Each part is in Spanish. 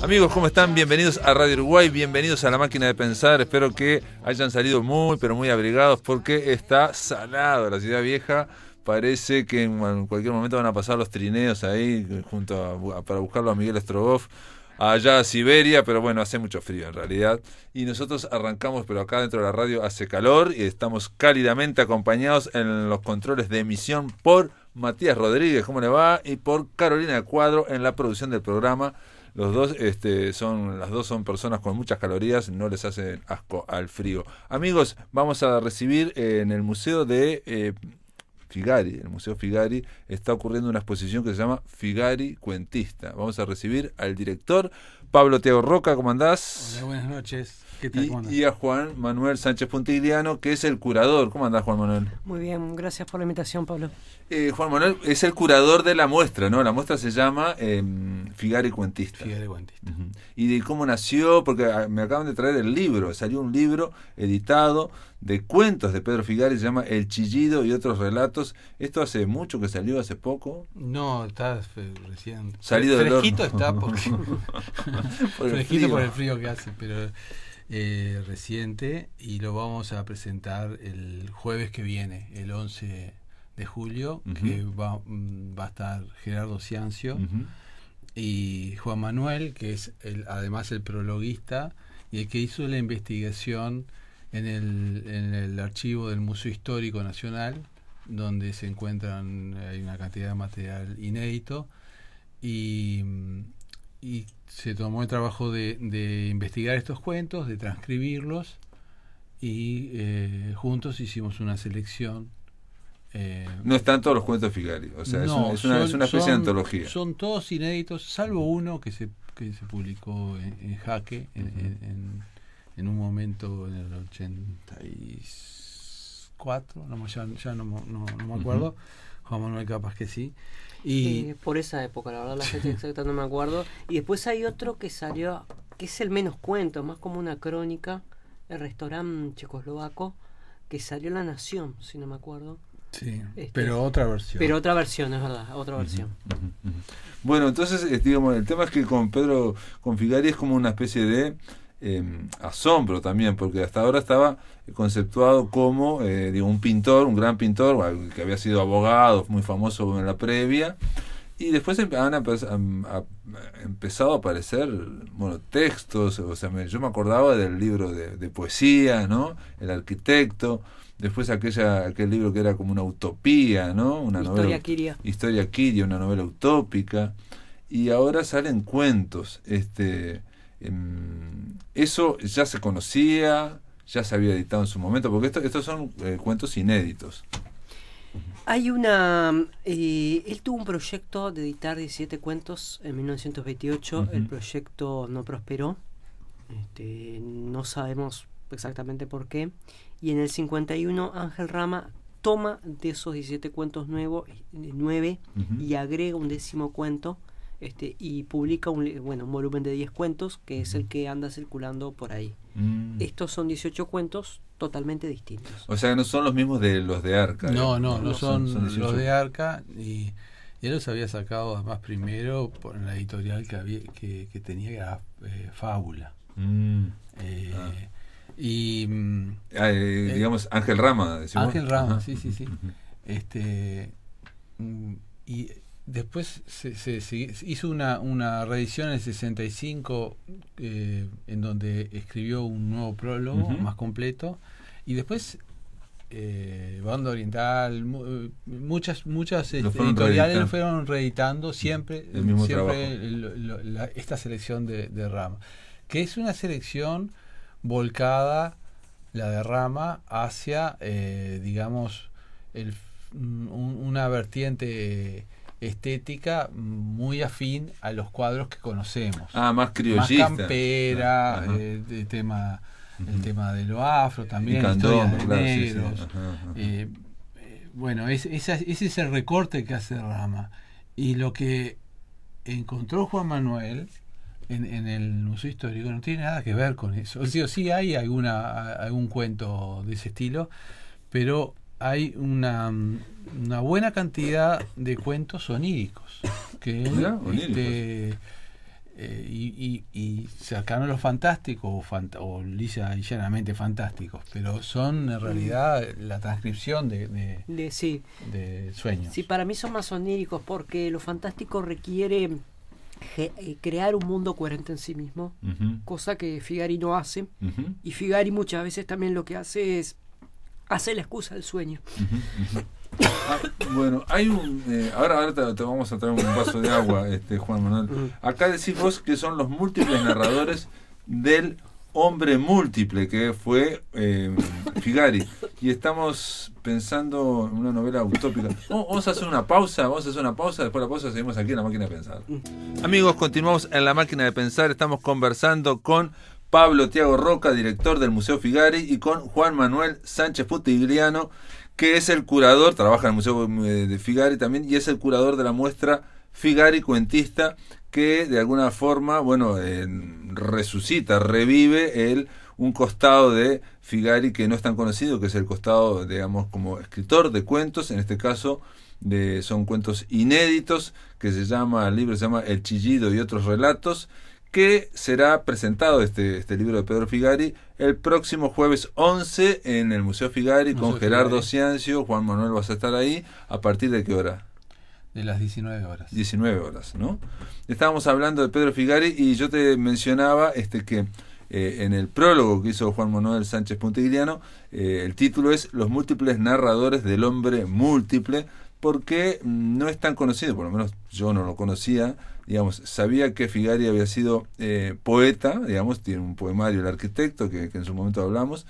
Amigos, ¿cómo están? Bienvenidos a Radio Uruguay, bienvenidos a La Máquina de Pensar. Espero que hayan salido pero muy abrigados porque está salado la Ciudad Vieja. Parece que en cualquier momento van a pasar los trineos ahí para buscarlo a Miguel Strogoff allá a Siberia, pero bueno, hace mucho frío en realidad. Y nosotros arrancamos, pero acá dentro de la radio hace calor y estamos cálidamente acompañados en los controles de emisión por Matías Rodríguez, ¿cómo le va? Y por Carolina Cuadro en la producción del programa. Las dos son personas con muchas calorías, no les hacen asco al frío. Amigos, vamos a recibir en el Museo de Figari. El Museo Figari está ocurriendo una exposición que se llama Figari Cuentista. Vamos a recibir al director Pablo Thiago Roca. ¿Cómo andás? Hola, buenas noches. ¿Qué tal? Y a Juan Manuel Sánchez Puntigliano, que es el curador. ¿Cómo andás, Juan Manuel? Muy bien, gracias por la invitación, Pablo. Juan Manuel es el curador de la muestra, ¿no? La muestra se llama Figari Cuentista. Figari Cuentista. Uh-huh. ¿Y de cómo nació? Porque me acaban de traer el libro. Salió un libro editado de cuentos de Pedro Figari, se llama El Chillido y otros relatos. ¿Esto hace mucho que salió, hace poco? No, está recién salido del horno. Fresquito está porque fresquito por el frío que hace, pero reciente, y lo vamos a presentar el jueves que viene, el 11 de julio, uh-huh. Que va a estar Gerardo Ciancio, uh-huh. Y Juan Manuel, que es además el prologuista y el que hizo la investigación en el archivo del Museo Histórico Nacional, donde se hay una cantidad de material inédito, y se tomó el trabajo de investigar estos cuentos, de transcribirlos, y juntos hicimos una selección. No están todos los cuentos de Figari, o sea, no, es una especie de antología. Son todos inéditos, salvo uno que se publicó en Jaque, uh-huh. en un momento en el 84, ya no me acuerdo. Uh-huh. Juan Manuel capaz que sí. Y por esa época, la verdad la fecha exacta no me acuerdo. Y después hay otro que salió, que es el menos cuento, más como una crónica, el restaurante checoslovaco, que salió en La Nación, si no me acuerdo. Sí, pero otra versión. Pero otra versión, es verdad, otra versión. Uh-huh. Bueno, entonces, digamos, el tema es que con Figari es como una especie de asombro también, porque hasta ahora estaba conceptuado como un pintor, un gran pintor, que había sido abogado, muy famoso en la previa, y después han empezado a aparecer textos, o sea, yo me acordaba del libro de poesía, ¿no? El arquitecto. Después aquel libro que era como una utopía, ¿no? Una novela, Historia Quiria, una novela utópica. Y ahora salen cuentos. Eso ya se conocía, ya se había editado en su momento, porque estos son cuentos inéditos. Hay él tuvo un proyecto de editar 17 cuentos en 1928. Uh-huh. El proyecto no prosperó. No sabemos exactamente por qué. Y en el 51 Ángel Rama toma de esos 17 cuentos 9 uh-huh. y agrega un 10º cuento, y publica un volumen de 10 cuentos, que es el que anda circulando por ahí. Estos son 18 cuentos totalmente distintos. O sea, no son los mismos de los de Arca. No son los de Arca, y él los había sacado además primero por la editorial que tenía, que era Fábula. Y digamos Ángel Rama, decimos. Ángel Rama, ajá. Sí. Y después se hizo una reedición en el 65, en donde escribió un nuevo prólogo, uh-huh. más completo, y después Banda Oriental, muchas editoriales lo fueron reeditando siempre esta selección de Rama, que es una selección volcada, la de Rama, hacia digamos una vertiente estética muy afín a los cuadros que conocemos, más criollista, más campera, el tema de lo afro también, historias de negros, ese es el recorte que hace Rama, y lo que encontró Juan Manuel en el Museo Histórico no tiene nada que ver con eso. Sí hay algún cuento de ese estilo, pero hay una buena cantidad de cuentos oníricos que y cercano a lo fantástico o lisa y llanamente fantásticos, pero son en realidad la transcripción de sueños. Sí, para mí son más oníricos porque lo fantástico requiere crear un mundo coherente en sí mismo, cosa que Figari no hace, y Figari muchas veces también lo que hace es hacer la excusa del sueño. Bueno, hay un ahora te vamos a traer un vaso de agua, Juan Manuel. Acá decís vos que son los múltiples narradores del hombre múltiple que fue Figari, y estamos pensando en una novela utópica. Vamos a hacer una pausa, después de la pausa seguimos aquí en La Máquina de Pensar. Amigos, continuamos en La Máquina de Pensar, estamos conversando con Pablo Thiago Roca, director del Museo Figari, y con Juan Manuel Sánchez Putigliano, que es el curador, trabaja en el Museo de Figari también, y es el curador de la muestra Figari Cuentista, que de alguna forma, resucita, revive un costado de Figari que no es tan conocido, que es el costado, digamos, como escritor de cuentos, en este caso son cuentos inéditos, que el libro se llama El Chillido y otros relatos, que será presentado este libro de Pedro Figari el próximo jueves 11 en el Museo Figari con Gerardo Ciancio. Juan Manuel, vas a estar ahí. ¿A partir de qué hora? De las 19 horas. 19 horas, ¿no? Estábamos hablando de Pedro Figari y yo te mencionaba que en el prólogo que hizo Juan Manuel Sánchez Putigliano, el título es Los múltiples narradores del hombre múltiple, porque no es tan conocido, por lo menos yo no lo conocía. Digamos, sabía que Figari había sido poeta, digamos, tiene un poemario, El Arquitecto, que en su momento hablamos,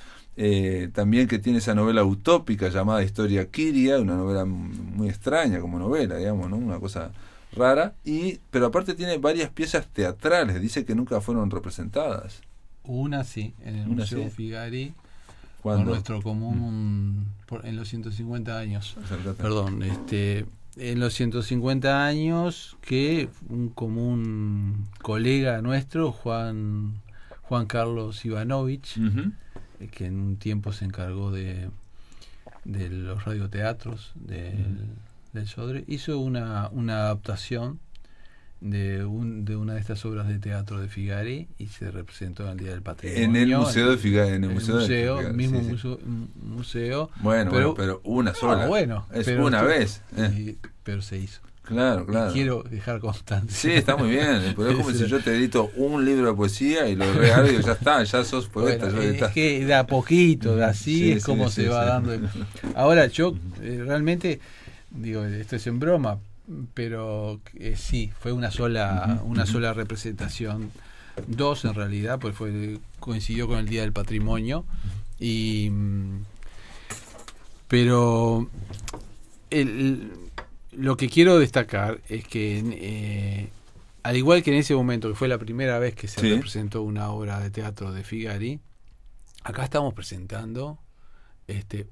también que tiene esa novela utópica llamada Historia Quiria, una novela muy extraña como novela, digamos, ¿no? Una cosa rara, pero aparte tiene varias piezas teatrales, dice que nunca fueron representadas. Una sí, en el Museo Figari, con nuestro común, en los 150 años. Perdón, en los 150 años que un común colega nuestro, Juan Carlos Ivanovich, que en un tiempo se encargó de los radioteatros del Sodre, hizo una adaptación de una de estas obras de teatro de Figari y se representó en el Día del Patrimonio en el Museo de Figari, en el museo Figari, mismo sí. museo. Pero una sola, es una vez, pero se hizo. Claro. Y quiero dejar constancia. Sí, está muy bien, pero es como si yo te edito un libro de poesía y lo regalo y ya está, ya sos poeta. Es que de a poquito, así es como se va dando. Ahora yo realmente digo, esto es en broma, pero sí, fue una sola representación, dos en realidad, pues coincidió con el Día del Patrimonio, pero lo que quiero destacar es que al igual que en ese momento, que fue la primera vez que se representó una obra de teatro de Figari, acá estamos presentando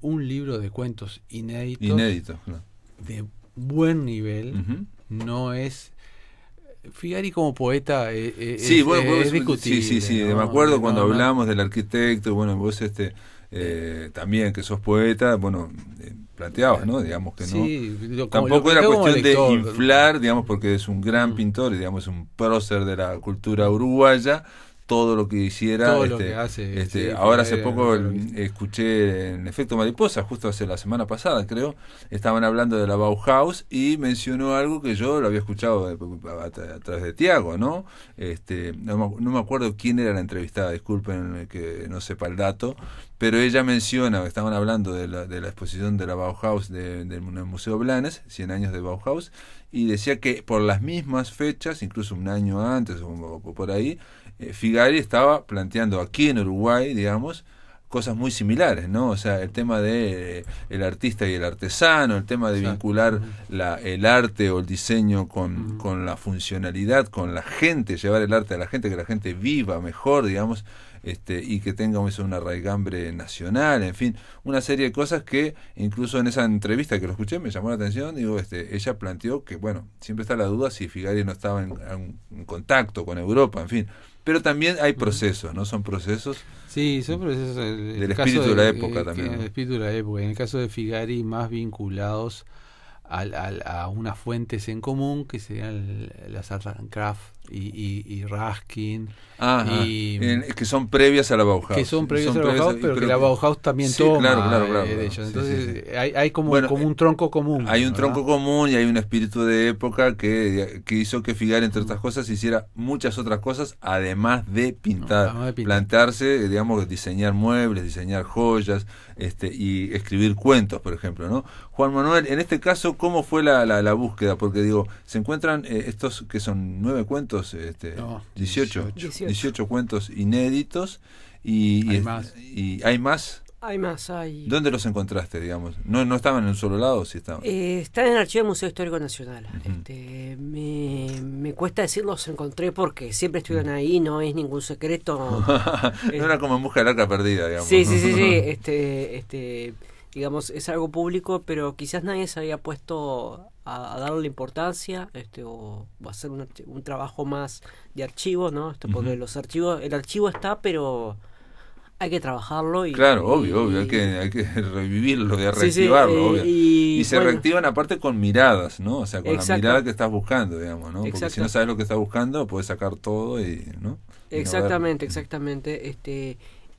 un libro de cuentos inéditos claro. De buen nivel. No es Figari como poeta es discutible. Sí, ¿no? Me acuerdo cuando hablamos del Arquitecto, vos también que sos poeta, planteabas, ¿no? Digamos que no. Tampoco era cuestión de inflar, digamos, porque es un gran pintor, y digamos, un prócer de la cultura uruguaya. Todo lo que hiciera, todo lo que hace, ahora hace poco escuché en Efecto Mariposa, justo hace la semana pasada creo, estaban hablando de la Bauhaus y mencionó algo que yo lo había escuchado a través de Thiago, ¿no? No me acuerdo quién era la entrevistada, disculpen que no sepa el dato, pero ella menciona, estaban hablando de la exposición de la Bauhaus del Museo Blanes, 100 años de Bauhaus, y decía que por las mismas fechas, incluso un año antes o por ahí, Figari estaba planteando aquí en Uruguay, digamos, cosas muy similares, ¿no? O sea, el tema de el artista y el artesano, el tema de vincular el arte o el diseño con la funcionalidad, con la gente, llevar el arte a la gente, que la gente viva mejor, digamos, y que tenga una raigambre nacional, en fin, una serie de cosas que incluso en esa entrevista que lo escuché me llamó la atención. Digo, ella planteó que, siempre está la duda si Figari no estaba en contacto con Europa, en fin. Pero también hay procesos, ¿no? Son procesos. Sí, son procesos del espíritu de la época también. El espíritu de la época. En el caso de Figari, más vinculados a unas fuentes en común, que serían las Art and Craft y Raskin. Que son previas a la Bauhaus. Que son previas a la Bauhaus, pero que la Bauhaus también toma claro, de ellos. Entonces hay como un tronco común. Hay un tronco común y hay un espíritu de época que hizo que Figari, entre otras cosas, hiciera muchas otras cosas, además de pintar. Plantarse, digamos, diseñar muebles, diseñar joyas, y escribir cuentos, por ejemplo, ¿no? Juan Manuel, en este caso, ¿cómo fue la búsqueda? Porque digo, se encuentran estos que son 9 cuentos, 18 cuentos inéditos y hay más. ¿Y hay más? Hay más, ¿Dónde los encontraste, digamos? ¿No estaban en un solo lado? ¿Sí estaban? Están en el Archivo del Museo Histórico Nacional. Me cuesta decir los encontré porque siempre estuvieron ahí, no es ningún secreto. No era como En busca del arca perdida, digamos. Sí. Digamos, es algo público, pero quizás nadie se había puesto a darle importancia, o hacer un trabajo más de archivo, ¿no? Porque el archivo está, pero hay que trabajarlo. Claro, obvio, hay que revivirlo, reactivarlo, obvio. Y se reactivan aparte con miradas, ¿no? O sea, con la mirada que estás buscando, digamos, ¿no? Porque si no sabes lo que estás buscando, puedes sacar todo ¿no? Exactamente.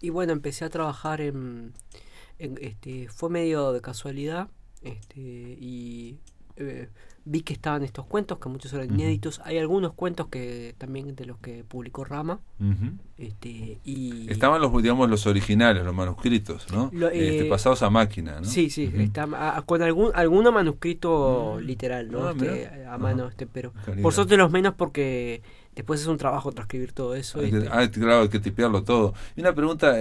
Y bueno, empecé a trabajar fue medio de casualidad, y vi que estaban estos cuentos, que muchos eran inéditos. Hay algunos cuentos que también de los que publicó Rama. Y estaban los originales, los manuscritos, ¿no? Pasados a máquina, ¿no? Sí, con alguno manuscrito literal, ¿no? A mano, pero por suerte los menos, porque después es un trabajo transcribir todo eso. Claro, hay que tipearlo todo. Y una pregunta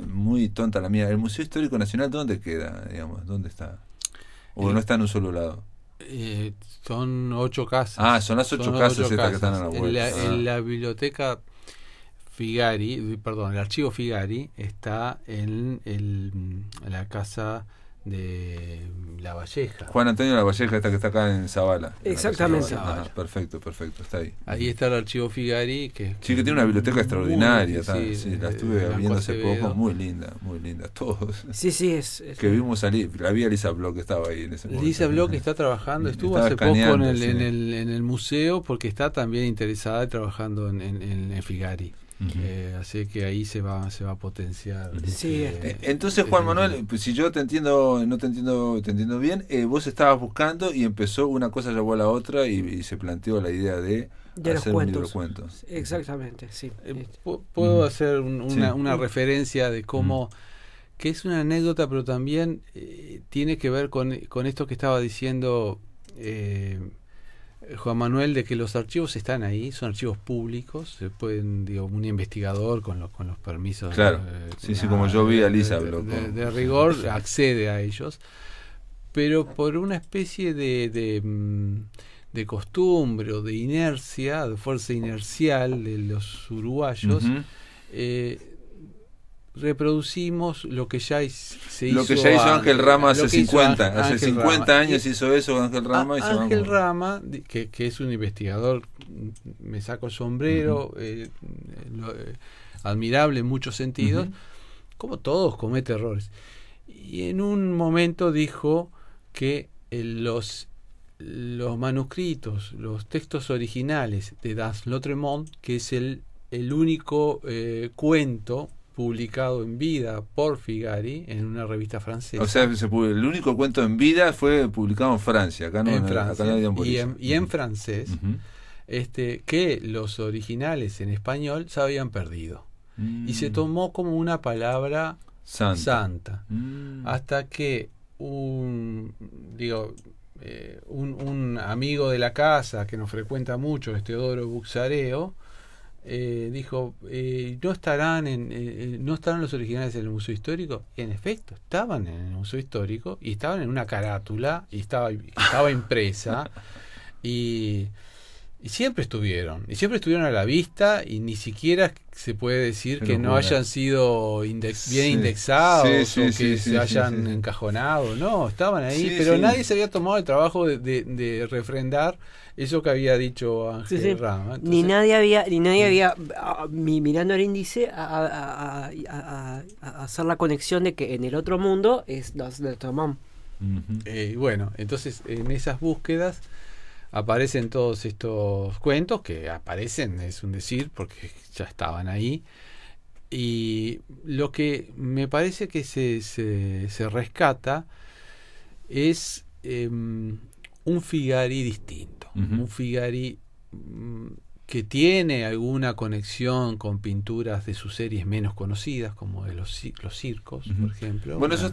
muy tonta la mía. ¿El Museo Histórico Nacional dónde queda, digamos? ¿Dónde está? ¿O no está en un solo lado? Son 8 casas. Son las 8 casas estas que están a la vuelta. En la biblioteca Figari, perdón, el archivo Figari está en la casa de La Valleja. Juan Antonio La Valleja, esta que está acá en Zavala. Exactamente. Perfecto, está ahí. Ahí está el archivo Figari, que tiene una biblioteca extraordinaria. La estuve viendo hace Acevedo. poco, muy linda, todos. Sí, es que vimos la vi a Lisa Bloch, que estaba ahí en ese momento. Lisa Bloch está trabajando, estuvo hace poco en el museo, porque está también interesada trabajando en Figari. Así que ahí se va a potenciar. Entonces, Juan Manuel, pues, si yo te entiendo bien, vos estabas buscando y empezó una cosa, llevó a la otra y se planteó la idea de hacer un libro de cuentos. Exactamente, sí. Puedo hacer una referencia de cómo, que es una anécdota, pero también tiene que ver con esto que estaba diciendo Juan Manuel, de que los archivos están ahí, son archivos públicos, se pueden, un investigador con los permisos, como yo vi a Lisa Bloch, de rigor, accede a ellos, pero por una especie de costumbre o de inercia, de fuerza inercial de los uruguayos, reproducimos lo que ya se hizo. Lo que ya hizo Ángel Rama hace 50. Hace 50 años hizo eso Ángel Rama. Ángel Rama, que es un investigador, me saco el sombrero, admirable en muchos sentidos, como todos comete errores. Y en un momento dijo que los manuscritos, los textos originales de Das Lautremont, que es el único cuento publicado en vida por Figari en una revista francesa. O sea, el único cuento en vida fue publicado en Francia, acá no, en Francia, acá no y en francés, que los originales en español se habían perdido. Y se tomó como una palabra santa. Hasta que un amigo de la casa que nos frecuenta mucho, Teodoro Buxareo, dijo, ¿no estarán los originales en el Museo Histórico? Y en efecto, estaban en el Museo Histórico y estaban en una carátula y estaba impresa y siempre estuvieron a la vista, y ni siquiera se puede decir que no hayan sido bien indexados o que se hayan encajonado. No, estaban ahí, pero nadie se había tomado el trabajo de refrendar eso que había dicho Ángel Rama. Entonces, ni nadie había mirando el índice a hacer la conexión de que en el otro mundo es los de Tomán. Bueno, entonces en esas búsquedas aparecen todos estos cuentos, que aparecen, es un decir, porque ya estaban ahí. Y lo que me parece que se rescata es un Figari distinto, un Figari que tiene alguna conexión con pinturas de sus series menos conocidas, como de los circos, por ejemplo. Bueno, eso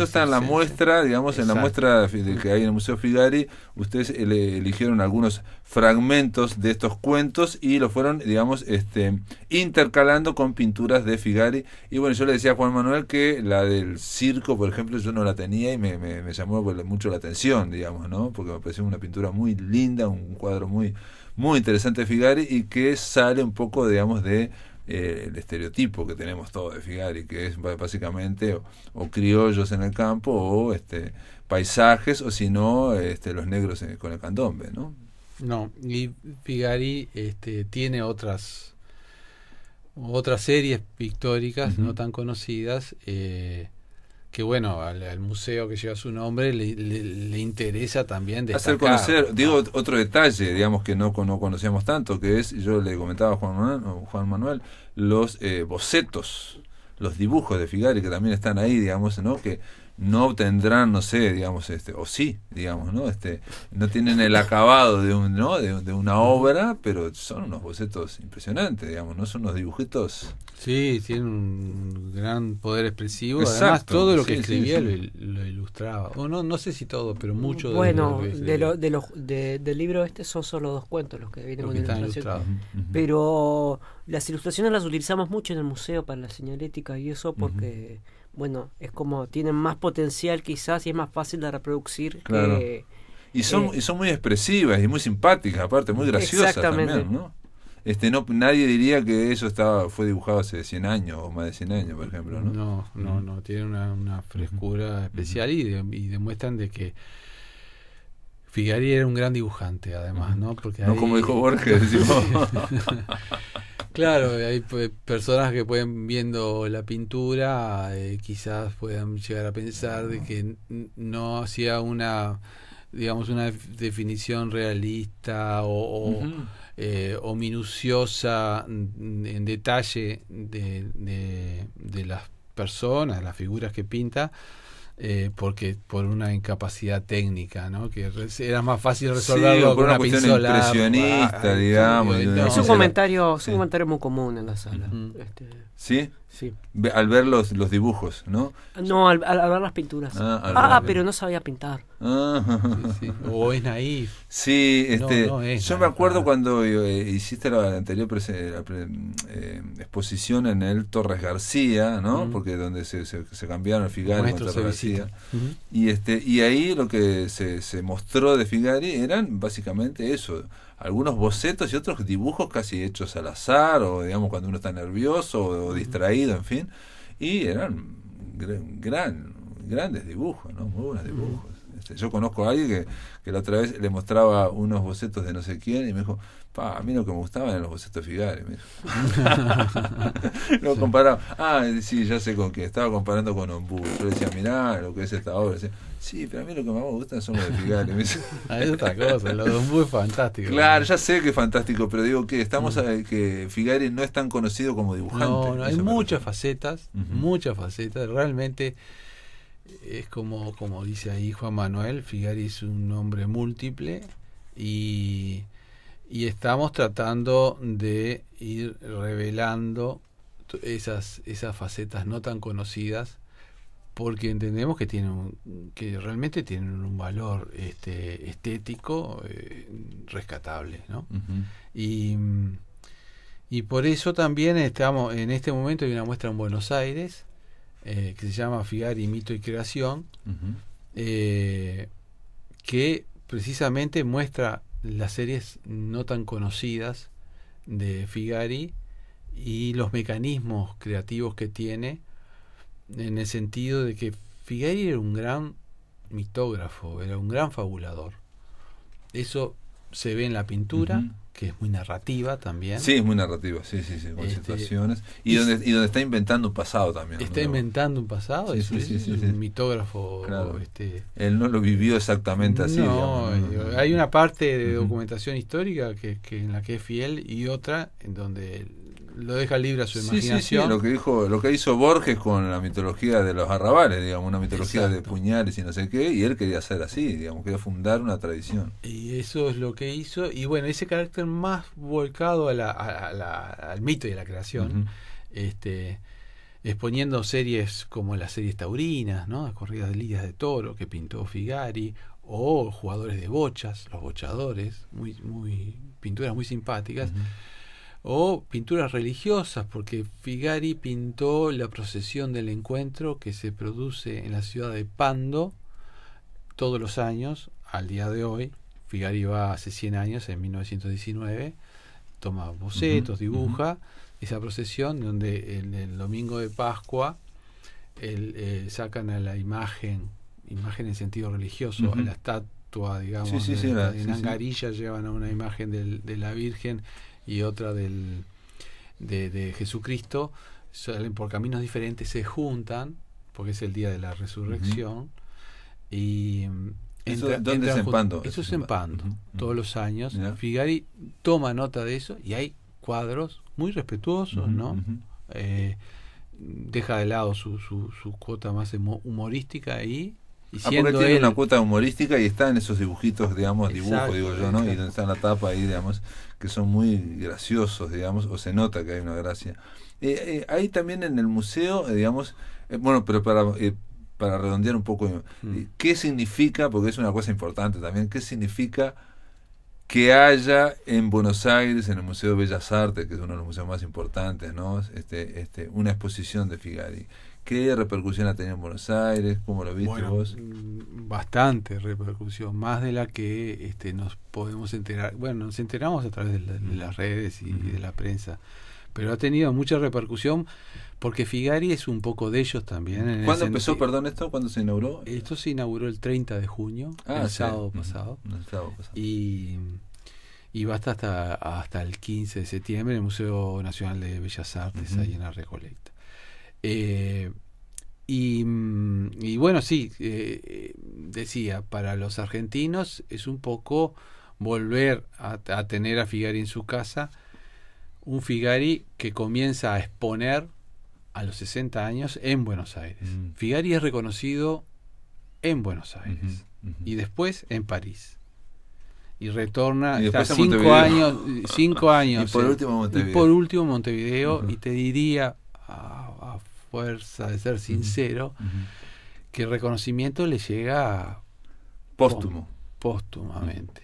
está en la muestra, digamos, en la muestra que hay en el Museo Figari. Ustedes eligieron algunos fragmentos de estos cuentos y los fueron, digamos, intercalando con pinturas de Figari. Y bueno, yo le decía a Juan Manuel que la del circo, por ejemplo, yo no la tenía y me llamó mucho la atención, digamos, ¿no? Porque me pareció una pintura muy linda, un cuadro muy interesante de Figari, y que sale un poco, digamos, de el estereotipo que tenemos todos de Figari, que es básicamente o criollos en el campo, o paisajes, o si no, los negros con el candombe, ¿no? No, y Figari tiene otras series pictóricas no tan conocidas, que bueno, al museo que lleva su nombre le interesa también destacar. Hacer conocer, digo, otro detalle, digamos, que no conocíamos tanto, que es, yo le comentaba a Juan Manuel, los bocetos, los dibujos de Figari, que también están ahí, digamos, ¿no? Que no obtendrán, no sé, digamos, o sí, digamos, ¿no? No tienen el acabado de una obra, pero son unos bocetos impresionantes, digamos, ¿no? Son unos dibujitos. Sí, tienen un gran poder expresivo. Exacto, además todo lo que escribía lo ilustraba. O no sé si todo, pero mucho. Bueno, del libro son solo 2 cuentos los que vienen con ilustración. Pero las ilustraciones las utilizamos mucho en el museo para la señalética y eso porque bueno, es como tienen más potencial quizás y es más fácil de reproducir. Claro. Y son muy expresivas y muy simpáticas, aparte muy graciosas también, ¿no? Nadie diría que eso fue dibujado hace 100 años o más de 100 años, por ejemplo, ¿no? No, tiene una frescura especial y demuestran de que Figari era un gran dibujante, además, ¿no? Porque no como dijo Borges, decimos. Claro, hay personas que pueden, viendo la pintura, quizás puedan llegar a pensar de que no hacía una definición realista o minuciosa en detalle de las personas, las figuras que pinta, porque por una incapacidad técnica, ¿no? Que era más fácil resolverlo con una cuestión impresionista, digamos. Es un comentario muy común en la sala. ¿Sí? Sí. Al ver los dibujos, ¿no? No, al ver las pinturas. Pero no sabía pintar. Sí. O es naif. Sí, yo me acuerdo cuando hiciste la anterior exposición en el Torres García, ¿no? Porque donde se cambiaron el Figari con Torres García. Y ahí lo que se mostró de Figari eran básicamente eso, algunos bocetos y otros dibujos casi hechos al azar, o digamos cuando uno está nervioso o distraído, en fin, y eran grandes dibujos, ¿no? Muy buenos dibujos. Yo conozco a alguien que la otra vez le mostraba unos bocetos de no sé quién y me dijo, a mí lo que me gustaban eran los bocetos de Figari, me dijo. Lo comparaba, sí, ya sé con qué, estaba comparando con Ombú. Yo le decía, mirá lo que es esta obra. Decía, sí, pero a mí lo que más me gusta son los de Figari. Es otra cosa, lo de Ombú es fantástico. Claro, ya sé que es fantástico, pero digo que que Figari no es tan conocido como dibujante. No, hay muchas facetas, realmente. Es como dice ahí Juan Manuel, Figari es un hombre múltiple y estamos tratando de ir revelando esas facetas no tan conocidas, porque entendemos que que realmente tienen un valor estético rescatable, ¿no? Y por eso también estamos en este momento, hay una muestra en Buenos Aires que se llama Figari, Mito y Creación, que precisamente muestra las series no tan conocidas de Figari y los mecanismos creativos que tiene, en el sentido de que Figari era un gran mitógrafo, era un gran fabulador. Eso se ve en la pintura, que es muy narrativa también. Sí, es muy narrativa, sí, con situaciones. Y donde está inventando un pasado también. Está inventando un pasado, es un mitógrafo. Claro. Él no lo vivió exactamente así. No, hay una parte de documentación histórica que en la que es fiel y otra en donde lo deja libre a su imaginación. Lo que hizo Borges con la mitología de los arrabales, digamos, una mitología de puñales y no sé qué, y él quería hacer así, digamos, quería fundar una tradición. Y eso es lo que hizo, y bueno, ese carácter más volcado al mito y a la creación, exponiendo series como las series taurinas, ¿no? Las corridas de lidias de toro que pintó Figari, o jugadores de bochas, los bochadores, pinturas muy simpáticas. O pinturas religiosas, porque Figari pintó la procesión del encuentro que se produce en la ciudad de Pando todos los años, al día de hoy. Figari va hace 100 años, en 1919, toma bocetos, dibuja esa procesión donde el domingo de Pascua sacan a la imagen en sentido religioso, a la estatua, digamos, en Angarilla llevan a una imagen de la Virgen y otra de Jesucristo, salen por caminos diferentes, se juntan porque es el día de la resurrección y ¿dónde es en Pando? Eso es en Pando, todos los años. Figari toma nota de eso y hay cuadros muy respetuosos, ¿no? Deja de lado su cuota más humorística ahí. Porque tiene una cuota humorística y está en esos dibujitos, digamos, digo yo, ¿no? Y donde está en la tapa ahí, digamos, que son muy graciosos, digamos, o se nota que hay una gracia. Hay también en el museo, digamos, bueno, pero para redondear un poco, ¿qué significa, porque es una cosa importante también, qué significa que haya en Buenos Aires, en el Museo de Bellas Artes, que es uno de los museos más importantes, ¿no? Una exposición de Figari? ¿Qué repercusión ha tenido en Buenos Aires? ¿Cómo lo viste vos? Bastante repercusión, más de la que nos podemos enterar. Bueno, nos enteramos a través de las redes y de la prensa, pero ha tenido mucha repercusión porque Figari es un poco de ellos también. ¿Cuándo empezó, perdón, esto? ¿Cuándo se inauguró? Esto se inauguró el 30 de junio, el sábado pasado. Y va hasta el 15 de septiembre en el Museo Nacional de Bellas Artes, ahí en la Recoleta. Y bueno, decía, para los argentinos es un poco volver a tener a Figari en su casa, un Figari que comienza a exponer a los 60 años en Buenos Aires. Figari es reconocido en Buenos Aires y después en París. Y retorna, y está 5 años. Y por último Montevideo. Y te diría, a fuerza de ser sincero, que el reconocimiento le llega póstumamente.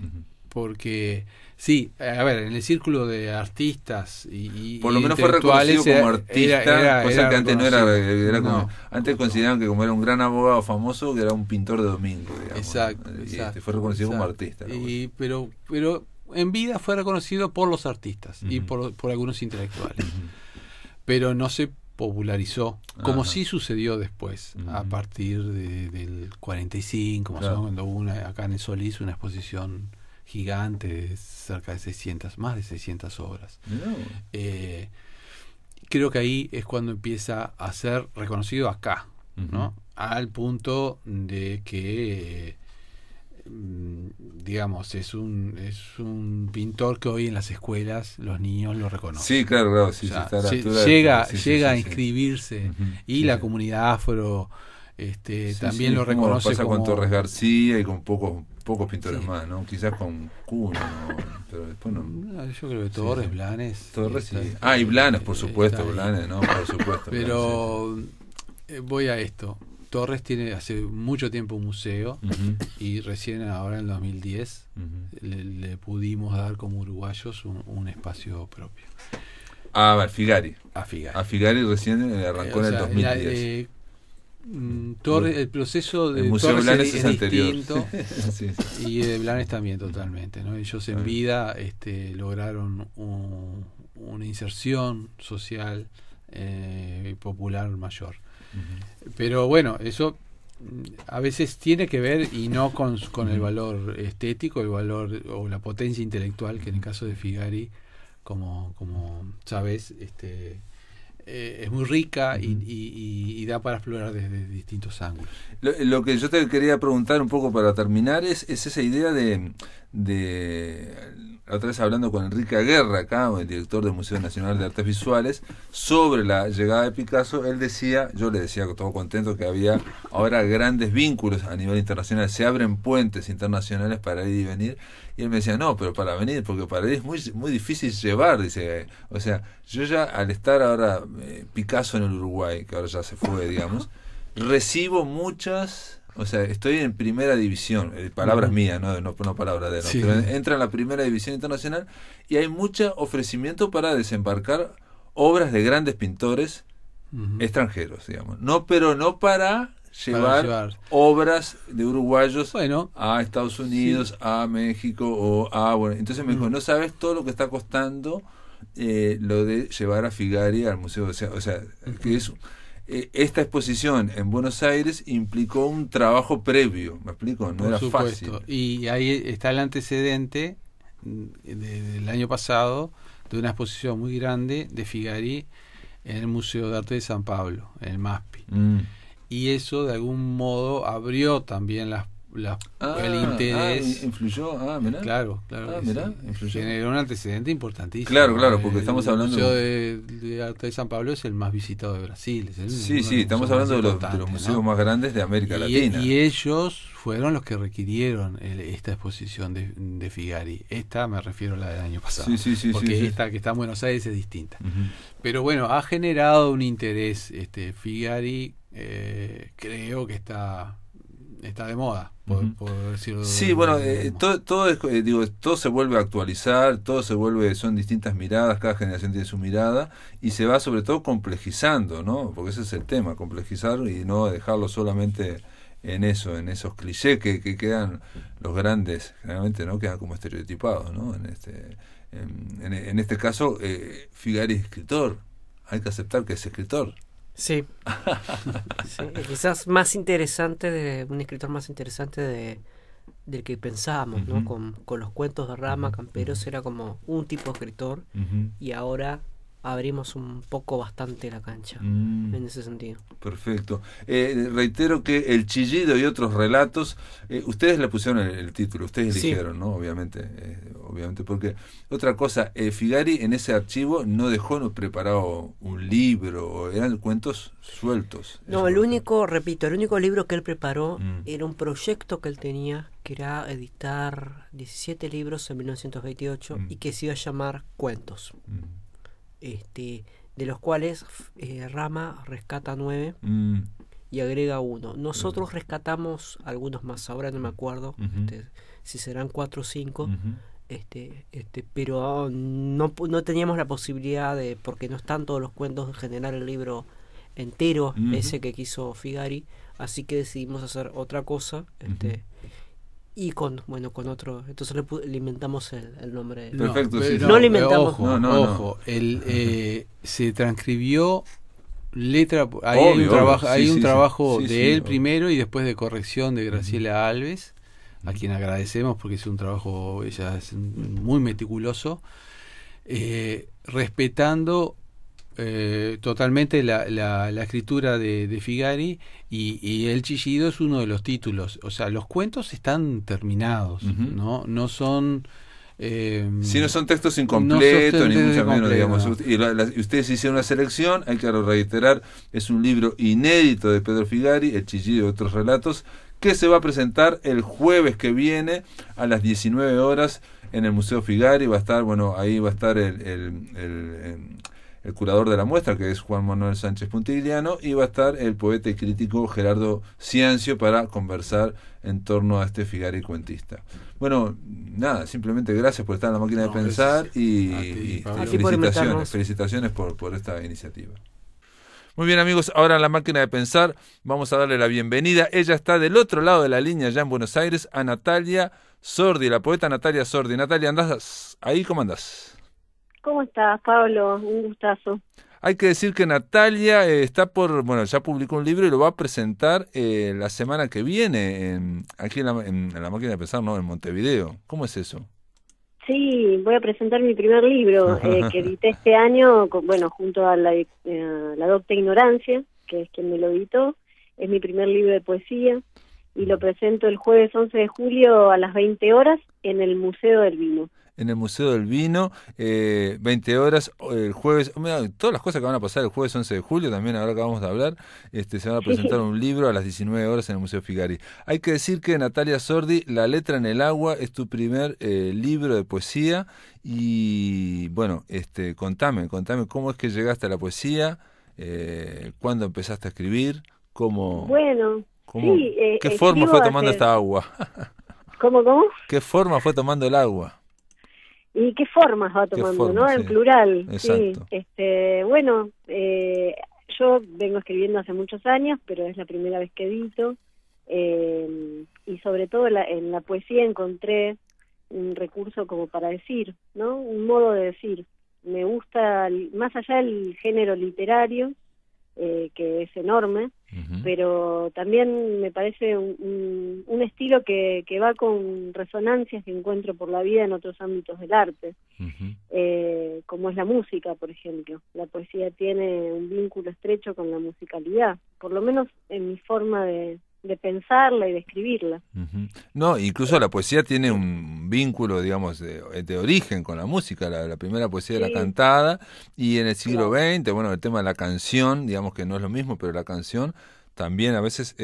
Porque sí, a ver, en el círculo de artistas y por lo menos fue reconocido como artista, cosa que antes no era como, antes consideraban que como era un gran abogado famoso, que era un pintor de domingo, digamos. Exacto. Fue reconocido como artista. Pero en vida fue reconocido por los artistas y por algunos intelectuales. Pero no se popularizó, como sí sucedió después, a partir del 45, más o menos, cuando hubo acá en el Solís una exposición gigante de cerca de más de 600 obras. Creo que ahí es cuando empieza a ser reconocido acá, ¿no? Al punto de que digamos, es un pintor que hoy en las escuelas los niños lo reconocen. Sí, claro, sí, llega a inscribirse y la comunidad afro también lo reconoce. Pasa con Torres García y con pocos pintores más, ¿no? Quizás con Cuno, pero después no. Yo creo que Torres, Blanes. Y Blanes, por supuesto, Blanes, ¿no? Por supuesto. Pero voy a esto. Torres tiene hace mucho tiempo un museo y recién ahora en el 2010 le pudimos dar como uruguayos un espacio propio. Figari. A Figari recién arrancó en el 2010. Torres, el proceso de Museo Torres Blanes es distinto. Sí. Y de Blanes también totalmente, ¿no? Ellos en vida lograron una inserción social y popular mayor. Pero bueno, eso a veces tiene que ver y no con el valor estético, el valor o la potencia intelectual, que en el caso de Figari, como sabes, es muy rica y da para explorar desde distintos ángulos. Lo que yo te quería preguntar un poco para terminar es esa idea de otra vez hablando con Enrique Aguerra acá, el director del Museo Nacional de Artes Visuales, sobre la llegada de Picasso. Él decía, yo le decía todo contento, que había ahora grandes vínculos a nivel internacional, se abren puentes internacionales para ir y venir, y él me decía, no, pero para venir, porque para ir es muy difícil llevar, dice, o sea, yo ya al estar ahora Picasso en el Uruguay, que ahora ya se fue, digamos, recibo muchas... O sea, estoy en primera división, palabras mías, no palabras de él, sí. Pero entra en la primera división internacional y hay mucho ofrecimiento para desembarcar obras de grandes pintores extranjeros, digamos. Pero no para llevar obras de uruguayos a Estados Unidos, a México entonces me dijo, no sabes todo lo que está costando lo de llevar a Figari al museo, o sea que es... Esta exposición en Buenos Aires implicó un trabajo previo, ¿me explico? No era fácil. Y ahí está el antecedente del año pasado de una exposición muy grande de Figari en el Museo de Arte de San Pablo, en el MASPI. Y eso de algún modo abrió también el interés. Influyó, mirá. Claro. Mirá, influyó. Generó un antecedente importantísimo. Claro, porque estamos hablando... El Museo de Arte de San Pablo es el más visitado de Brasil. Sí, estamos hablando de los museos más grandes de América Latina. Y ellos fueron los que requirieron esta exposición de Figari. Esta me refiero a la del año pasado. Porque esta que está en Buenos Aires es distinta. Pero bueno, ha generado un interés. Figari creo que está de moda, por decirlo. Sí, bueno, todo se vuelve a actualizar, son distintas miradas, cada generación tiene su mirada y se va sobre todo complejizando, ¿no? Porque ese es el tema, complejizar y no dejarlo solamente en esos clichés que quedan los grandes, generalmente, ¿no? Quedan como estereotipados, ¿no? En este caso, Figari es escritor, hay que aceptar que es escritor. Sí. Quizás más interesante, un escritor más interesante del que pensábamos, ¿no? Con los cuentos de Rama, Camperos era como un tipo de escritor y ahora abrimos un poco bastante la cancha en ese sentido. Perfecto. Reitero que El Chillido y otros relatos, ustedes le pusieron el título, ustedes eligieron, ¿no? Obviamente, porque otra cosa, Figari en ese archivo no dejó preparado un libro, eran cuentos sueltos. No, el único libro que él preparó era un proyecto que él tenía, que era editar 17 libros en 1928 y que se iba a llamar Cuentos. De los cuales Rama rescata 9 y agrega 1. Nosotros rescatamos algunos más, ahora no me acuerdo si serán 4 o 5, pero no teníamos la posibilidad porque no están todos los cuentos, de generar el libro entero, ese que quiso Figari, así que decidimos hacer otra cosa, y con otro, entonces le inventamos el nombre. Perfecto, no le inventamos. Ojo, se transcribió letra, hay un trabajo de él primero y después de corrección de Graciela Alves, a quien agradecemos porque es un trabajo, ella es muy meticuloso, respetando totalmente la escritura de Figari y El Chillido es uno de los títulos, o sea, los cuentos están terminados, no son no son textos incompletos, ni mucho menos, digamos. Y ustedes hicieron una selección, hay que reiterar, es un libro inédito de Pedro Figari, El Chillido y otros relatos, que se va a presentar el jueves que viene a las 19 horas en el Museo Figari. Ahí va a estar el curador de la muestra, que es Juan Manuel Sánchez Puntigliano, y va a estar el poeta y crítico Gerardo Ciancio para conversar en torno a este Figari cuentista. Bueno, nada, simplemente gracias por estar en la máquina de pensar y felicitaciones por esta iniciativa. Muy bien, amigos, ahora en la máquina de pensar vamos a darle la bienvenida. Ella está del otro lado de la línea, ya en Buenos Aires, a Natalia Sordi, la poeta Natalia Sordi. Natalia, ¿andás ahí? ¿Cómo andás? ¿Cómo estás, Pablo? Un gustazo. Hay que decir que Natalia ya publicó un libro y lo va a presentar la semana que viene aquí en la Máquina de Pensar, ¿no? En Montevideo. ¿Cómo es eso? Sí, voy a presentar mi primer libro que edité este año, junto a la Docta Ignorancia, que es quien me lo editó. Es mi primer libro de poesía y lo presento el jueves 11 de julio a las 20 horas en el Museo del Vino. En el Museo del Vino, 20 horas, el jueves, mira, todas las cosas que van a pasar el jueves 11 de julio, también ahora que vamos a hablar, se van a presentar un libro a las 19 horas en el Museo Figari. Hay que decir que Natalia Sordi, La letra en el agua, es tu primer libro de poesía y bueno, contame cómo es que llegaste a la poesía, cuándo empezaste a escribir, ¿qué forma fue tomando esta agua? ¿Cómo? ¿Qué forma fue tomando el agua? ¿Y qué formas va tomando, no? Sí. En plural. Exacto. Sí. Yo vengo escribiendo hace muchos años, pero es la primera vez que edito. Y sobre todo en la poesía encontré un recurso como para decir, ¿no? Un modo de decir. Me gusta, más allá del género literario, que es enorme, pero también me parece un estilo que va con resonancias que encuentro por la vida en otros ámbitos del arte, como es la música, por ejemplo. La poesía tiene un vínculo estrecho con la musicalidad, por lo menos en mi forma de pensarla y de escribirla. No, incluso la poesía tiene un vínculo, digamos, de origen con la música. La primera poesía era cantada, y en el siglo XX, el tema de la canción, digamos que no es lo mismo, pero la canción también a veces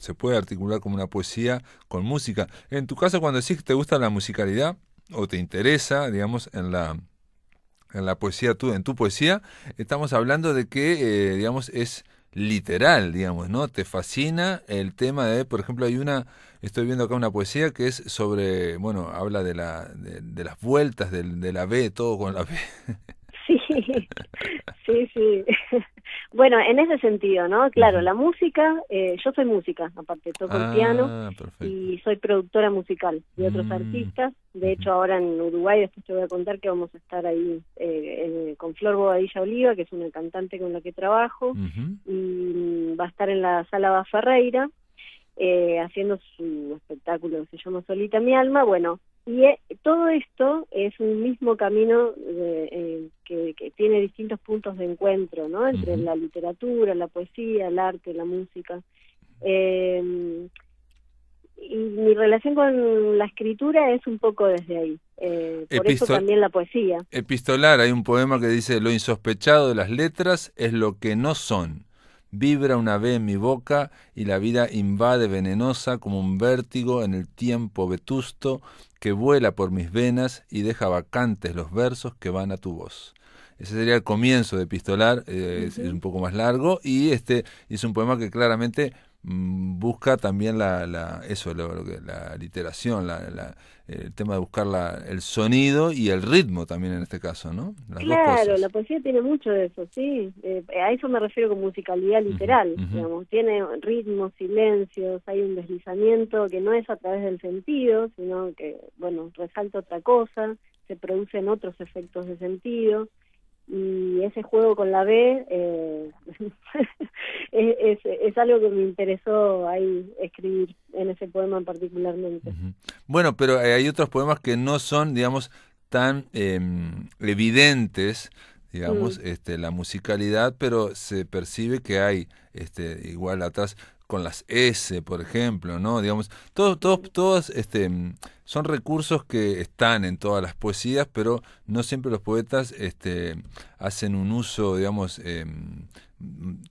se puede articular como una poesía con música. En tu caso, cuando decís que te gusta la musicalidad o te interesa, digamos, en la poesía, en tu poesía, estamos hablando de que, digamos, es literal, digamos, ¿no? Te fascina el tema de, por ejemplo, estoy viendo acá una poesía que es sobre, habla de las vueltas de la B, todo con la B. Sí. Bueno, en ese sentido, ¿no? Claro, la música, yo soy música, aparte toco el piano, perfecto. Y soy productora musical de otros artistas. De hecho, ahora en Uruguay, después te voy a contar que vamos a estar ahí con Flor Bobadilla Oliva, que es una cantante con la que trabajo, y va a estar en la Sala Baferreira, haciendo su espectáculo que se llama Solita mi alma. Y todo esto es un mismo camino que tiene distintos puntos de encuentro, ¿no? Entre la literatura, la poesía, el arte, la música. Y mi relación con la escritura es un poco desde ahí. Por eso también la poesía. Epistolar, hay un poema que dice: lo insospechado de las letras es lo que no son. Vibra una B en mi boca y la vida invade venenosa como un vértigo en el tiempo vetusto que vuela por mis venas y deja vacantes los versos que van a tu voz. Ese sería el comienzo de Epistolar, es un poco más largo, y es un poema que claramente busca también la literación, el tema de buscar el sonido y el ritmo también en este caso, ¿no? Las dos cosas. La poesía tiene mucho de eso, sí. A eso me refiero con musicalidad literal, digamos. Tiene ritmos, silencios, hay un deslizamiento que no es a través del sentido, sino que, resalta otra cosa, se producen otros efectos de sentido. Y ese juego con la B es algo que me interesó ahí escribir en ese poema particularmente. Bueno, pero hay otros poemas que no son, digamos, tan evidentes, digamos, la musicalidad, pero se percibe que hay igual atrás con las S, por ejemplo, ¿no? Digamos, todos son recursos que están en todas las poesías, pero no siempre los poetas hacen un uso, digamos,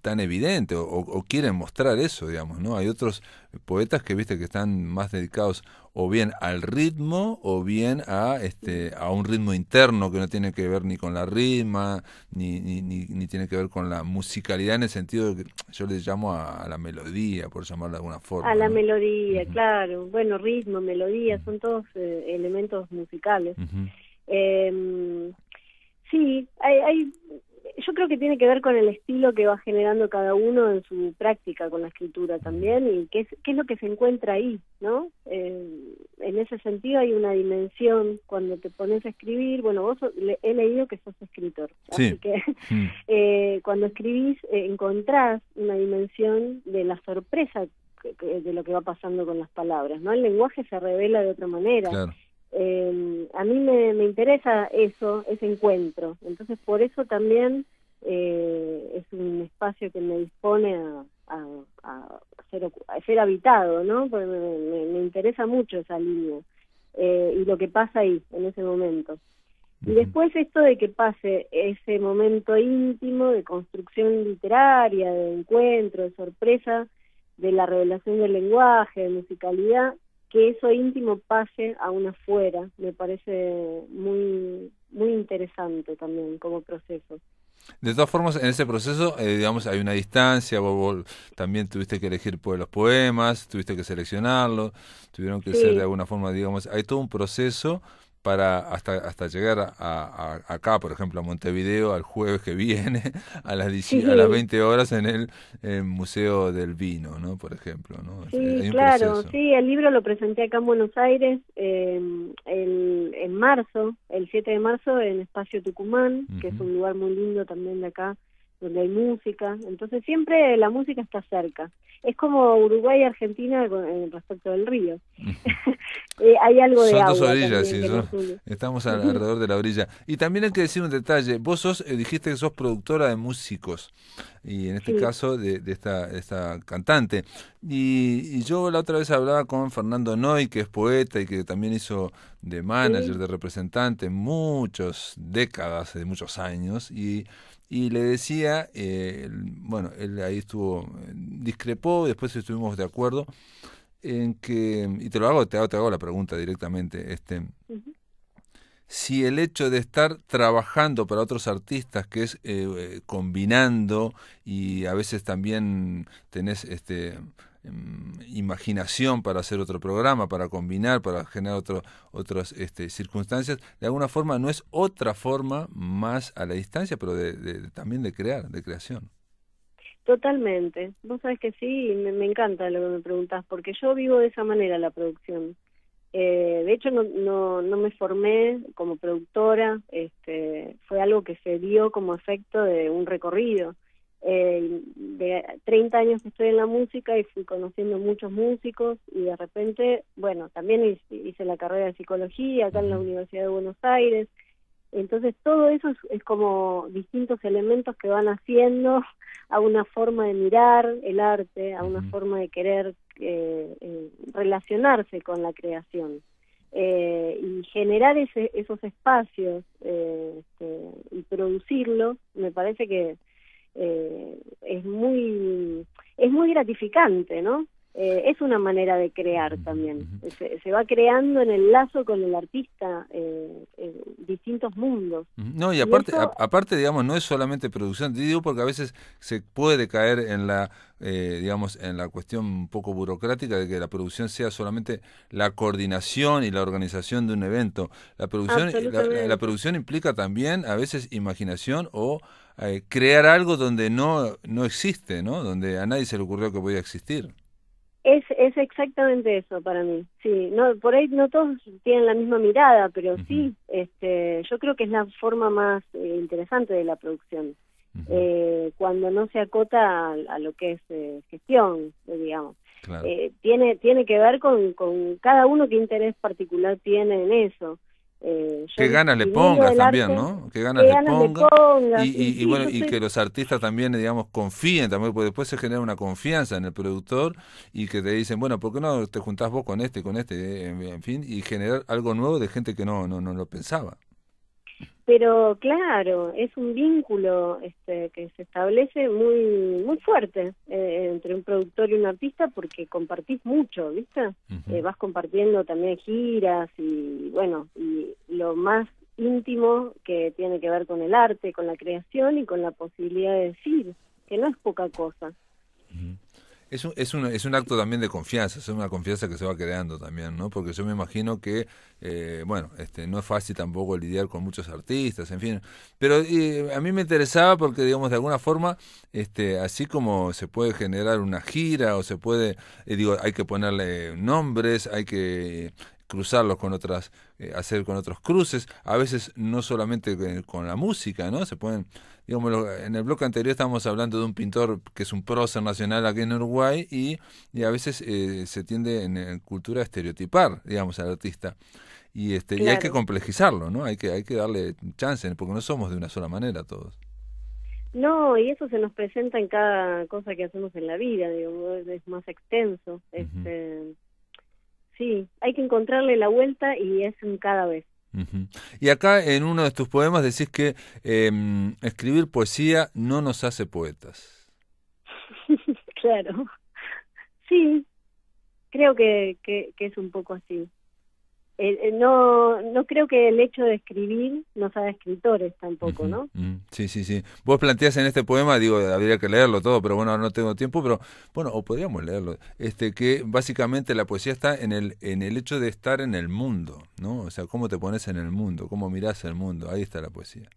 tan evidente o quieren mostrar eso, digamos, ¿no? Hay otros poetas que viste que están más dedicados o bien al ritmo o bien a un ritmo interno que no tiene que ver ni con la rima ni tiene que ver con la musicalidad, en el sentido de que yo le llamo a la melodía, por llamarlo de alguna forma. A la melodía, claro. Bueno, ritmo, melodía, son todos elementos musicales. Sí, yo creo creo que tiene que ver con el estilo que va generando cada uno en su práctica con la escritura también, y qué es lo que se encuentra ahí, ¿no? En ese sentido hay una dimensión cuando te pones a escribir. Bueno, vos he leído que sos escritor, sí. Así que cuando escribís encontrás una dimensión de la sorpresa de lo que va pasando con las palabras, ¿no? El lenguaje se revela de otra manera. Claro. A mí me interesa eso, ese encuentro, entonces por eso también es un espacio que me dispone a ser habitado, ¿no? Porque me interesa mucho esa línea y lo que pasa ahí, en ese momento. Y después esto de que pase ese momento íntimo de construcción literaria, de encuentro, de sorpresa, de la revelación del lenguaje, de musicalidad, que eso íntimo pase a un afuera, me parece muy muy interesante también como proceso. De todas formas, en ese proceso, digamos, hay una distancia, vos también tuviste que elegir los poemas, tuviste que seleccionarlos, tuvieron que ser de alguna forma, digamos, hay todo un proceso para hasta llegar acá, por ejemplo, a Montevideo, al jueves que viene, a las 20 horas en el Museo del Vino, ¿no? Por ejemplo, ¿no? Sí, hay un claro, proceso. sí, el libro lo presenté acá en Buenos Aires en marzo, el 7 de marzo, en Espacio Tucumán, que es un lugar muy lindo también de acá, donde hay música. Entonces siempre la música está cerca. Es como Uruguay y Argentina respecto del río. Hay algo de agua. Son dos orillas, sí, también, estamos alrededor de la orilla. Y también hay que decir un detalle, vos dijiste que sos productora de músicos, y en este caso de esta cantante. Y yo la otra vez hablaba con Fernando Noy, que es poeta y que también hizo de manager, de representante, muchas décadas, de muchos años, y le decía, bueno, él ahí discrepó, después estuvimos de acuerdo en que, y te hago la pregunta directamente, si el hecho de estar trabajando para otros artistas, que es combinando, y a veces también tenés imaginación para hacer otro programa, para combinar, para generar otras circunstancias, de alguna forma no es otra forma más a la distancia, pero también de creación. Totalmente. Vos sabés que sí, me encanta lo que me preguntás, porque yo vivo de esa manera la producción. De hecho, no me formé como productora, fue algo que se dio como efecto de un recorrido. De 30 años que estoy en la música y fui conociendo muchos músicos, y de repente, bueno, también hice la carrera de psicología acá en la Universidad de Buenos Aires. Entonces todo eso es como distintos elementos que van haciendo a una forma de mirar el arte, a una forma de querer relacionarse con la creación, y generar esos espacios y producirlo, me parece que es muy gratificante, ¿no? Es una manera de crear también. Se va creando en el lazo con el artista distintos mundos. No, y aparte, digamos, no es solamente producción, te digo porque a veces se puede caer en digamos, en la cuestión un poco burocrática de que la producción sea solamente la coordinación y la organización de un evento. La producción implica también a veces imaginación o crear algo donde no existe, ¿no? Donde a nadie se le ocurrió que podía existir. Es exactamente eso para mí, sí. No, por ahí no todos tienen la misma mirada, pero sí, yo creo que es la forma más interesante de la producción, cuando no se acota a lo que es gestión, digamos. Claro. Tiene que ver con cada uno qué interés particular tiene en eso. Qué ganas le pongas también, ¿no? Qué ganas le pongas. Y bueno, y que los artistas también, digamos, confíen también, porque después se genera una confianza en el productor y que te dicen, bueno, ¿por qué no te juntás vos con este, en fin, y generar algo nuevo de gente que no lo pensaba? Pero claro, es un vínculo que se establece muy muy fuerte entre un productor y un artista, porque compartís mucho, ¿viste? Vas compartiendo también giras y bueno, y lo más íntimo que tiene que ver con el arte, con la creación y con la posibilidad de decir, que no es poca cosa. Es un acto también de confianza, es una confianza que se va creando también, ¿no? Porque yo me imagino que, no es fácil tampoco lidiar con muchos artistas, en fin. Pero a mí me interesaba porque, digamos, de alguna forma, así como se puede generar una gira o se puede, hay que ponerle nombres, hay que cruzarlos con otras, hacer con otros cruces, a veces no solamente con la música, ¿no? Se pueden, digamos, en el bloque anterior estábamos hablando de un pintor que es un prócer nacional aquí en Uruguay y a veces se tiende en cultura a estereotipar, digamos, al artista. Y Claro. y hay que complejizarlo, ¿no? Hay que darle chance, porque no somos de una sola manera todos. No, y eso se nos presenta en cada cosa que hacemos en la vida, digamos, es más extenso. Sí, hay que encontrarle la vuelta y es un cada vez. Uh-huh. Y acá en uno de tus poemas decís que escribir poesía no nos hace poetas. Claro. Sí, creo que es un poco así. No creo que el hecho de escribir nos haga escritores tampoco, Uh-huh, ¿no? uh-huh. Sí. Vos planteás en este poema, habría que leerlo todo, pero bueno, ahora no tengo tiempo, pero bueno, o podríamos leerlo, que básicamente la poesía está en el hecho de estar en el mundo, ¿no? O sea, cómo te pones en el mundo, cómo mirás el mundo, ahí está la poesía.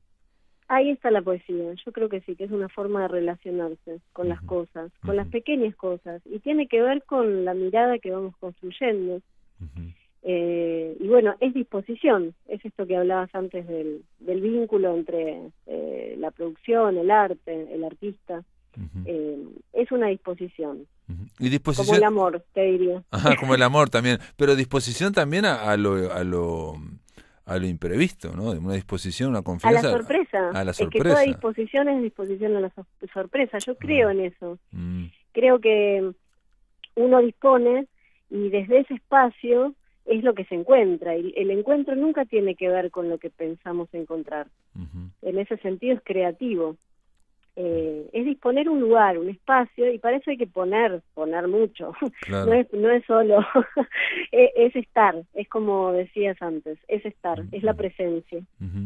Ahí está la poesía, yo creo que sí, que es una forma de relacionarse con las cosas, con las pequeñas cosas, y tiene que ver con la mirada que vamos construyendo. Uh-huh. Y bueno, es disposición, es esto que hablabas antes del vínculo entre la producción, el arte, el artista. Es una disposición. ¿Y disposición? Como el amor, te diría. Ajá, como el amor también, pero disposición también a lo imprevisto, ¿no? Una disposición, una confianza. A la sorpresa. A la sorpresa. Es que toda disposición es disposición a la sorpresa. Yo creo en eso. Creo que uno dispone y desde ese espacio es lo que se encuentra. Y el encuentro nunca tiene que ver con lo que pensamos encontrar. En ese sentido es creativo. Es disponer un lugar, un espacio, y para eso hay que poner mucho. Claro. No es solo, es estar, es como decías antes, es estar, es la presencia.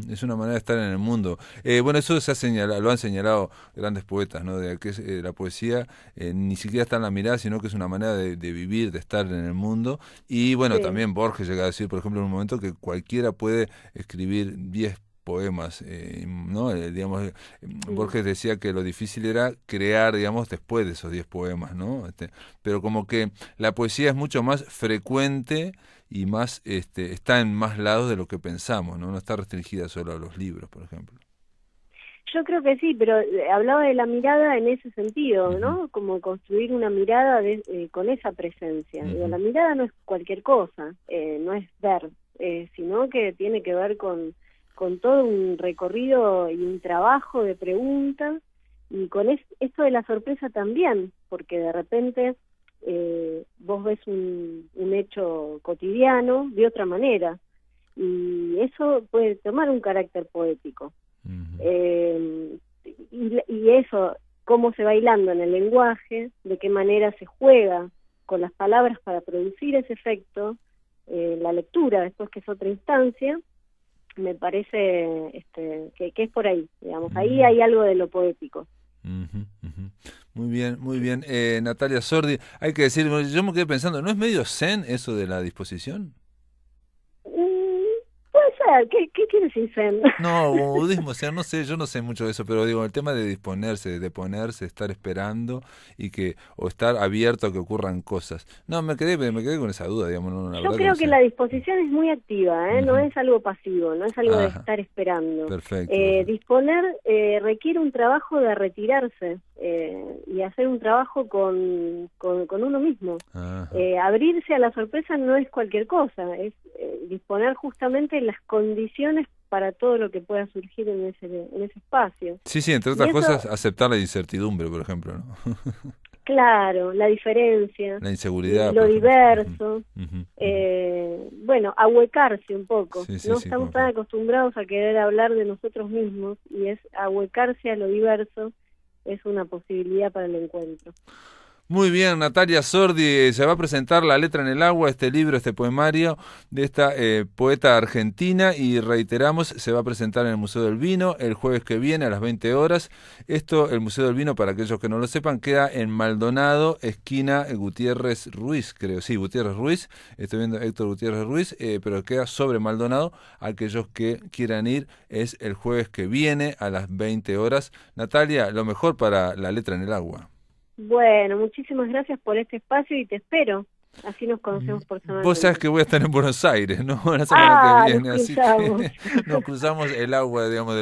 Es una manera de estar en el mundo. Bueno, eso lo han señalado grandes poetas, ¿no? De que la poesía ni siquiera está en la mirada, sino que es una manera de vivir, de estar en el mundo. Y bueno, también Borges llega a decir, por ejemplo, en un momento que cualquiera puede escribir 10 poemas, ¿no? Borges decía que lo difícil era crear, digamos, después de esos 10 poemas, ¿no? Pero como que la poesía es mucho más frecuente y más está en más lados de lo que pensamos, ¿no? No está restringida solo a los libros, por ejemplo. Yo creo que sí, pero hablaba de la mirada en ese sentido, ¿no? Como construir una mirada con esa presencia. Digo, la mirada no es cualquier cosa, no es ver, sino que tiene que ver con todo un recorrido y un trabajo de preguntas, y con esto de la sorpresa también, porque de repente vos ves un hecho cotidiano de otra manera, y eso puede tomar un carácter poético. Y eso, cómo se va hilando en el lenguaje, de qué manera se juega con las palabras para producir ese efecto, la lectura después, que es otra instancia, me parece que es por ahí, digamos, ahí hay algo de lo poético. Muy bien. Natalia Sordi, hay que decir, yo me quedé pensando, ¿no es medio zen eso de la disposición? Puede ser, ¿qué quiere decir zen? No, budismo, o sea, no sé, yo no sé mucho de eso, pero digo, el tema de disponerse, de ponerse, estar esperando o estar abierto a que ocurran cosas. No, me quedé con esa duda, digamos. Yo creo que la disposición es muy activa, no es algo pasivo, no es algo de estar esperando. Perfecto. Disponer requiere un trabajo de retirarse y hacer un trabajo con uno mismo. Abrirse a la sorpresa no es cualquier cosa, es disponer justamente las condiciones para todo lo que pueda surgir en ese espacio. Sí, entre otras cosas, aceptar la incertidumbre, por ejemplo, ¿no? Claro, la diferencia, la inseguridad, lo diverso, bueno, ahuecarse un poco. No estamos tan acostumbrados a querer hablar de nosotros mismos, y ahuecarse a lo diverso es una posibilidad para el encuentro. Muy bien, Natalia Sordi, se va a presentar La letra en el agua, este libro, este poemario de esta poeta argentina, y reiteramos, se va a presentar en el Museo del Vino el jueves que viene a las 20 horas. Esto, el Museo del Vino, para aquellos que no lo sepan, queda en Maldonado, esquina Gutiérrez Ruiz, creo, sí, Gutiérrez Ruiz, estoy viendo Héctor Gutiérrez Ruiz, pero queda sobre Maldonado. Aquellos que quieran ir, es el jueves que viene a las 20 horas. Natalia, lo mejor para La letra en el agua. Bueno, muchísimas gracias por este espacio y te espero. Así nos conocemos personalmente. Vos sabés que voy a estar en Buenos Aires, ¿no? La semana que viene, así que nos cruzamos el agua, digamos,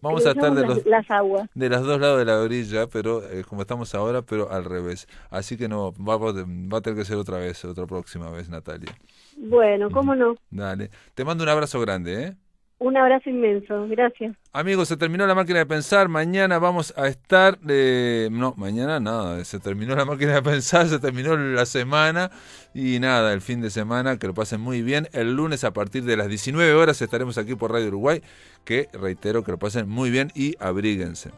vamos a estar las aguas. De los dos lados de la orilla, pero como estamos ahora, pero al revés. Así que no, va a tener que ser otra próxima vez, Natalia. Bueno, cómo no. Dale. Te mando un abrazo grande, ¿eh? Un abrazo inmenso, gracias. Amigos, se terminó La Máquina de Pensar. Mañana vamos a estar... no, mañana nada. Se terminó La Máquina de Pensar, se terminó la semana. Y nada, el fin de semana, que lo pasen muy bien. El lunes a partir de las 19 horas estaremos aquí por Radio Uruguay. Que reitero, que lo pasen muy bien y abríguense.